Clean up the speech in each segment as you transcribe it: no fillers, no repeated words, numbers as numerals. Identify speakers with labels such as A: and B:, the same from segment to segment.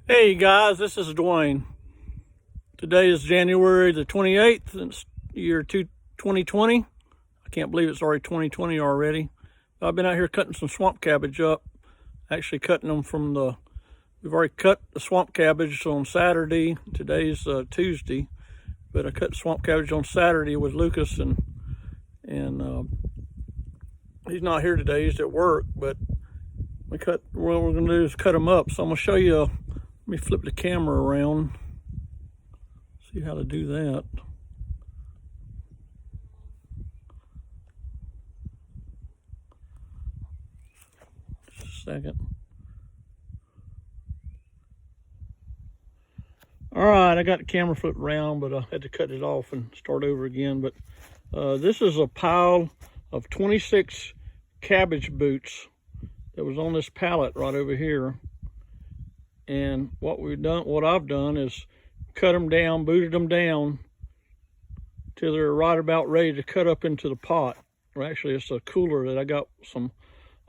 A: Hey guys, this is Dwayne. Today is January the 28th, and it's year 2020. I can't believe it's already 2020 already. I've been out here cutting some swamp cabbage up. Actually cutting them we've already cut the swamp cabbage on Saturday. Today's Tuesday, but I cut swamp cabbage on Saturday with Lucas, and he's not here today, he's at work, but what we're gonna do is cut them up. So I'm gonna show you, let me flip the camera around, see how to do that. Just a second. All right, I got the camera flipped around, but I had to cut it off and start over again. But this is a pile of 26 cabbage boots that was on this pallet right over here. And what I've done is cut them down, booted them down till they're right about ready to cut up into the pot. Or actually, it's a cooler that I got some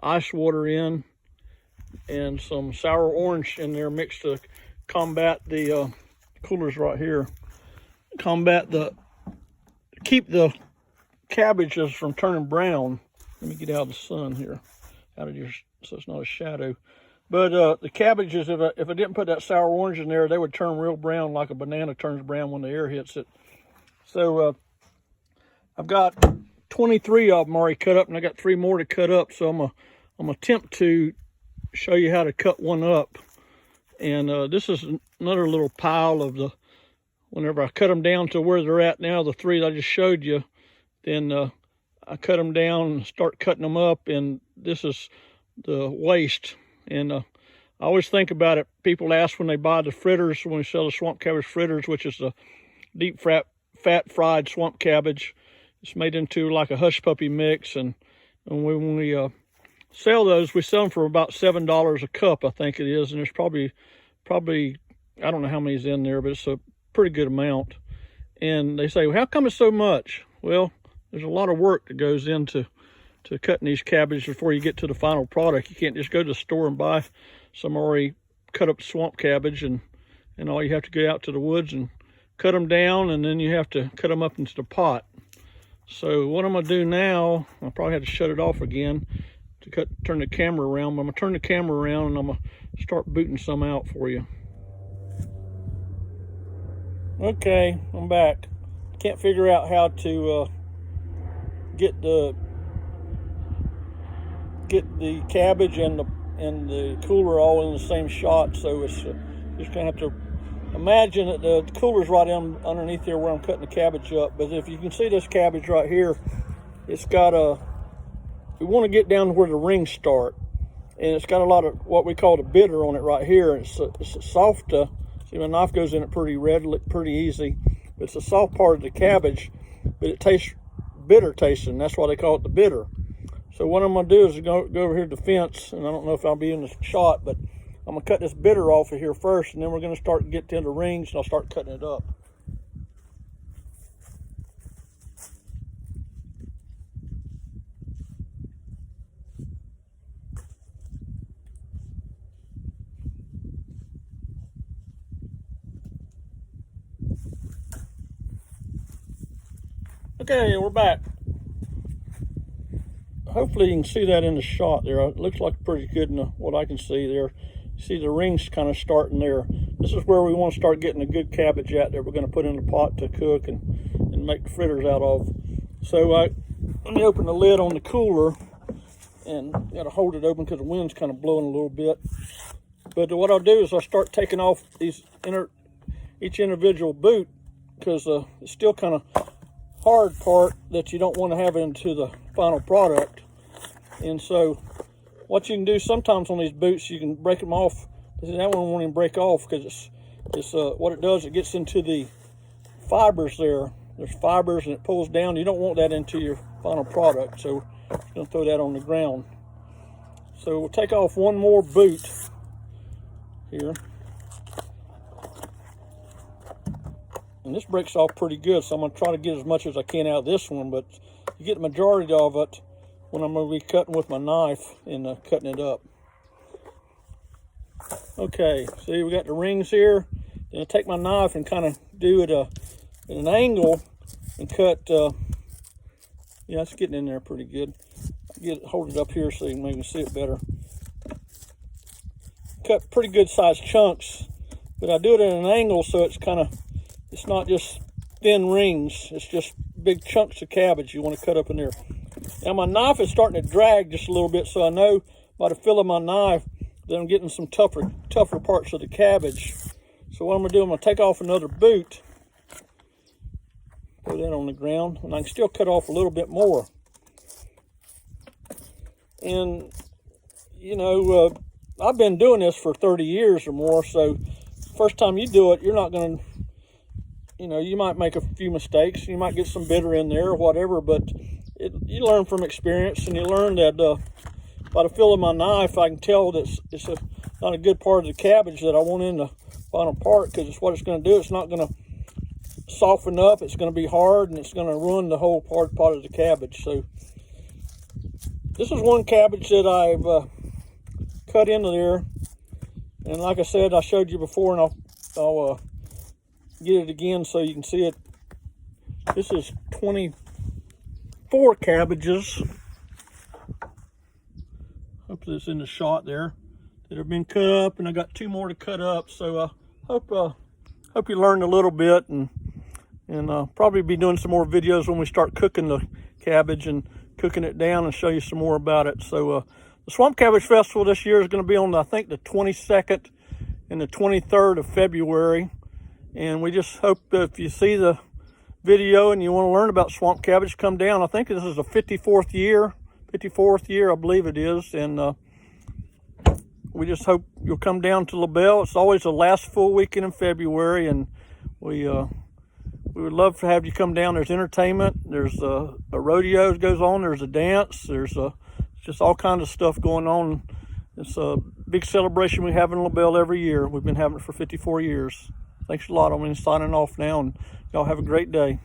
A: ice water in and some sour orange in there mixed to combat the coolers right here. Keep the cabbages from turning brown. Let me get out of the sun here, so it's not a shadow. But the cabbages, if I didn't put that sour orange in there, they would turn real brown, like a banana turns brown when the air hits it. So I've got 23 of them already cut up, and I got 3 more to cut up. So I'm gonna attempt to show you how to cut one up. And this is another little pile of whenever I cut them down to where they're at now, the 3 that I just showed you, then I cut them down and start cutting them up, and this is the waste. And I always think about it. People ask when they buy the fritters, when we sell the swamp cabbage fritters, which is the deep fat fried swamp cabbage. It's made into like a hush puppy mix, and when we sell those, we sell them for about $7 a cup, I think it is. And there's probably I don't know how many's in there, but it's a pretty good amount. And they say, well, how come it's so much? Well, there's a lot of work that goes into cutting these cabbage before you get to the final product. You can't just go to the store and buy some already cut up swamp cabbage, and all you have to go out to the woods and cut them down, and then you have to cut them up into the pot. So what I'm gonna do now, I'll probably have to shut it off again to turn the camera around, but I'm gonna turn the camera around and I'm gonna start booting some out for you. Okay, I'm back. Can't figure out how to get the cabbage and the cooler all in the same shot, so it's just gonna have to imagine that the cooler's right underneath there where I'm cutting the cabbage up. But if you can see this cabbage right here, it's got we want to get down to where the rings start, and it's got a lot of what we call the bitter on it right here. It's a soft, see, my knife goes in it pretty easy, but it's a soft part of the cabbage, but it tastes bitter tasting. That's why they call it the bitter. So what I'm gonna do is go over here to the fence, and I don't know if I'll be in the shot, but I'm gonna cut this bitter off of here first, and then we're gonna start getting into the rings, and I'll start cutting it up. Okay, we're back. Hopefully you can see that in the shot there. It looks like pretty good in what I can see there. See the rings kind of starting there. This is where we want to start getting a good cabbage out that we're going to put in the pot to cook and make fritters out of. So let me open the lid on the cooler, and got to hold it open because the wind's kind of blowing a little bit. But what I'll do is I'll start taking off each individual boot, because it's still kind of hard part that you don't want to have into the final product. And so what you can do sometimes on these boots, you can break them off. That one won't even break off, because it's what it does, it gets into the fibers there. There's fibers and it pulls down. You don't want that into your final product, so I'm going to throw that on the ground. So we'll take off one more boot here. And this breaks off pretty good, so I'm going to try to get as much as I can out of this one, but you get the majority of it when I'm going to be cutting with my knife and cutting it up. Okay, see, we got the rings here. Then I take my knife and kind of do it at an angle and cut. Yeah, it's getting in there pretty good. Hold it up here so you can maybe see it better. Cut pretty good sized chunks, but I do it at an angle so it's not just thin rings. It's just big chunks of cabbage you want to cut up in there. Now my knife is starting to drag just a little bit, so I know by the feel of my knife that I'm getting some tougher parts of the cabbage. So what I'm gonna do, I'm gonna take off another boot, put that on the ground, and I can still cut off a little bit more. And you know, I've been doing this for 30 years or more, so first time you do it, you're not gonna, you know, you might make a few mistakes, you might get some bitter in there or whatever, but you learn from experience, and you learn that by the feel of my knife, I can tell that it's not a good part of the cabbage that I want in the bottom part, because it's what it's going to do. It's not going to soften up. It's going to be hard, and it's going to ruin the whole part of the cabbage. So this is one cabbage that I've cut into there, and like I said, I showed you before, and I'll get it again so you can see it. This is 24 cabbages. Hopefully it's in the shot there, that have been cut up, and I got 2 more to cut up. So I hope you learned a little bit, and probably be doing some more videos when we start cooking the cabbage and cooking it down, and show you some more about it. So the Swamp Cabbage Festival this year is going to be on, I think, the 22nd and the 23rd of February. And we just hope that if you see the video and you want to learn about swamp cabbage, come down. I think this is the 54th year, I believe it is. And we just hope you'll come down to LaBelle. It's always the last full weekend in February, and we would love to have you come down. There's entertainment, there's a rodeo that goes on, there's a dance, there's just all kinds of stuff going on. It's a big celebration we have in LaBelle every year. We've been having it for 54 years. Thanks a lot. I'm signing off now, and y'all have a great day.